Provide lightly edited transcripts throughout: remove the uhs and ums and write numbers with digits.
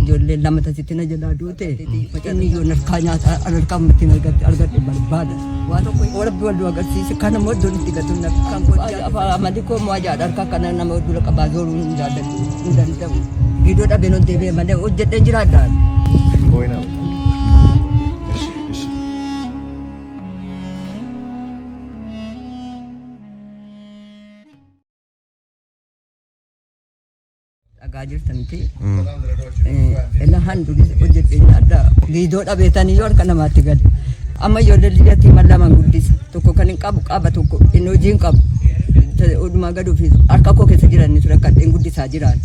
ijoollee lama tasitti na jalaa duute inni yoo narkaanyaa alarkaa murtiin argadhe barbaada waan tokko warabbi wal agarsiise kana immoo iddoon itti gatuun kan amalli koo mo'ajaadha harkaa kana nama dura qabaa zooruu hin jaallatu hin danda'u gidduu dhabee noon deebi'e malee hojjedhee jiraadhaan. Gajirtanti ilahan duris hojjetenya adda giidoo dhabeetanii yoo harka namaatti gad amma ijoollee liyyatti mallaman guddisa tokko kan hin qabu qaba tokko inni hojii hin qabu odumaa gaduufi harka koo keessa jiranis rakkadheen guddisaa jiraan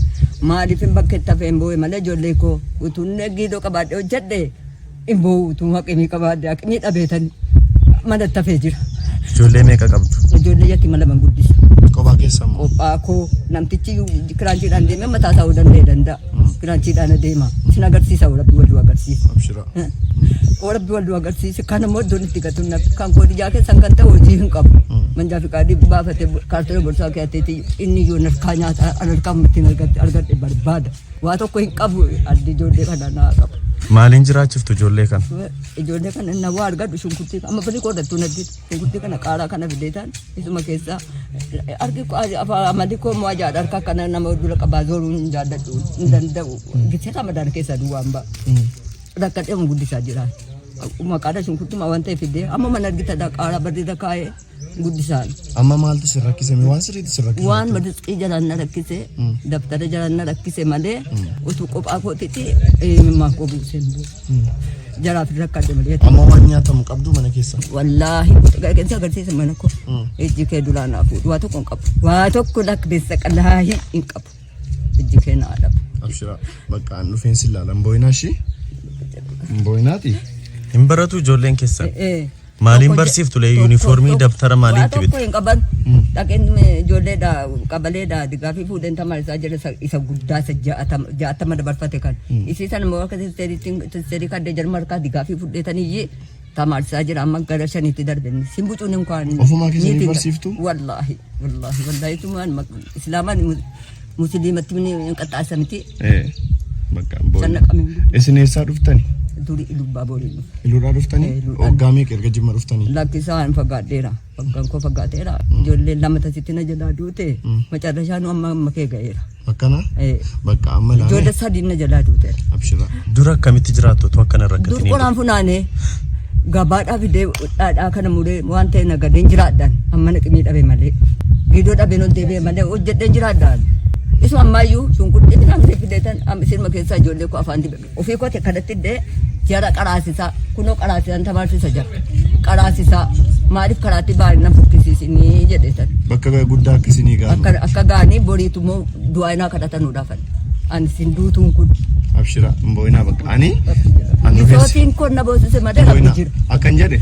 maaliif hin bakka itti hafeen boo'e malee ijoollee koo utuunne giidoo qabaadhe hojjedhe hin boo'u utuu haqimii qabaadhe haqimii dhabeetanii mana itti hafee jira. Ijoollee meeqa qabdu? Ijoollee liyyatti mallaman guddisa. Kophaa keessa moo? Kophaa koo namtichi kiraanchiidhaan deemee mataa isaa danda'e danda'a. Kiraanchiidhaan adeema. Isin agarsiisa warabbi wal agarsiisa. Abshira. Warabbi wal agarsiisa kan immoo iddoon itti gatuun kan koo ijaa keessan kan ta'u hojii hin qabu. Manjaa fi qaadii baafate kaartola borsaa keeyateeti inni yoo narkaa nyaata alarkaa murtiin argadhe barbaada. Waa tokko hin qabu addi ijoollee kana naa qabu. Maaliin jiraachiftu ijoollee kana? Ijoollee kana inni waa argadhu shunkurtii amma firii qooddattuu natti shunkurtii kana qaaraa kana fideetaan isuma keessaa argi amalli koo mo'ajaadha harkaa kana nama dura qabaa zooruu hin jaallatu hin danda'u gisee ramadaan keessa duwwaan ba'a. Rakkadhee mu guddisaa jira. Maqaadha shunkurtuma waan ta'eef fidee amma mana argitadha qaaraa barreeda kaa'ee guddisaan. Amma maaltu si rakkise? Waan sirriitti si rakkise? Waan madisqii jalaan na rakkise daftara jalaan na rakkise malee utuu qophaa kootitti mimmaa koo buuseen buu. Jaraaf rakkadhe malee. Amma waan nyaatamu qabdu mana keessa? Wallaahi qeqeensa agarsiisa mana koo ijji kee duraan hafu waa tokko hin qabu. Waa tokko lakkeessa qalaahi hin qabu. Ijji kee naa dhabu. Abshira bakka an dhufeensi ilaalan boo'inaa ishii? Boo'inaati? Hin baratu ijoolleen keessan? Maaliin barsiiftu lee yuunifoormii daftara maaliin itti bitte? Tokko hin qaban dhaqeen ijoolleedha qabaleedha digaafii fuudheen tamarisaa jira isa guddaa isa ja'atama dabarfate kan isiisan immoo akka tisteerii kaddee jarma harkaa digaafii fuudheetaniyyee tamarisaa jira amma gara shaniitti darben simbucuun hin kwaan. Ofumaa keessanii barsiiftu? Wallaahi tumaan islaamaan musliimatti hin qaxxaasa miti. Bakka isin eessaa dhuftani? Duri Ilubaa booliin. Iluudhaa dhuftanii? Waggaa meeqa erga Jimma dhuftanii? Lakkisaan fagaadheera. Waggaan koo fagaateera. Ijoollee lama tasitti na jalaa duute macarrashaan amma kee ga'eera. Akkana? Bakka amma laane? Ijoollee sadii na jalaa duuteera. Abshira. Dura akkamitti jiraattu otoo akkana rakkatanii? Dur qoraan funaanee gabaadhaa fidee dhaadhaa kana muree waan ta'e nagadeen jiraadhaan amma naqimii dhabe malee gidduu dhabee noon deebi'e malee hojjedheen jiraadhaan. Isu ammayyuu shunkurtii kan fideetan sirma keessaa ijoollee koo afaan dibame ofii koote kanatti illee jara qaraasisaa kunoo qaraasisaan tamarsiisa jira qaraasisaa maaliif karaatti baay'ina fukkisiisinii jedheetan. Bakka guddaa akkasinii gaana. Akka gaanii boriitu immoo du'aayinaa kadhatanuudhaaf ani sin duutuun kun. Abshira boo'inaa bakka ani. Isootiin kun na boosise malee rakki jira. Akkan jedhe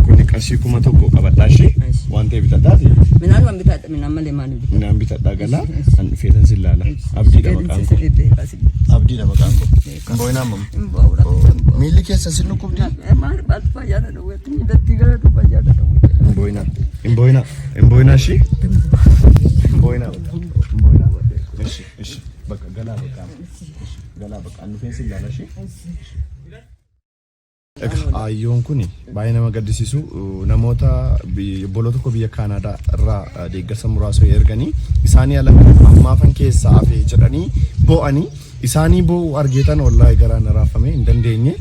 kuni qarshii 1,000 qabadhaa ishee waan ta'eef bitadhaati. Minaan waan bitadha minaan malee maal bitadha. Minaan bitadhaa galaa an dhufeetan si ilaala. Abdiidha maqaan koo. Abdiidha maqaan koo. Boo'inaa mamma. Miilli keessa si dhukkubdi? Maal baatu fayyaadha dhawweetti miidhatti gara dhufa fayyaadha dhawweetti. Boo'inaa ishee? Boo'inaa. Ishi bakka galaa bakka an dhufeen si ilaala ishee. Ayyoon kun baay'ee nama gaddisiisu namoota boloo tokko biyya Kaanaadaa irraa deeggarsa muraasa erganii isaanii ala ammaafan keessaa hafee jedhanii boo'anii isaanii boo'u argeetan wallaahi garaan raafame hin dandeenye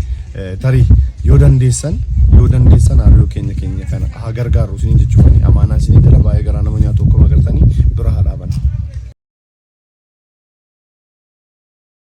tarii yoo dandeessan halluu keenya kana haa gargaaru isin jechuudha amaanaa isin jala baay'ee garaa nama nyaatu akkuma agartanii bira haadha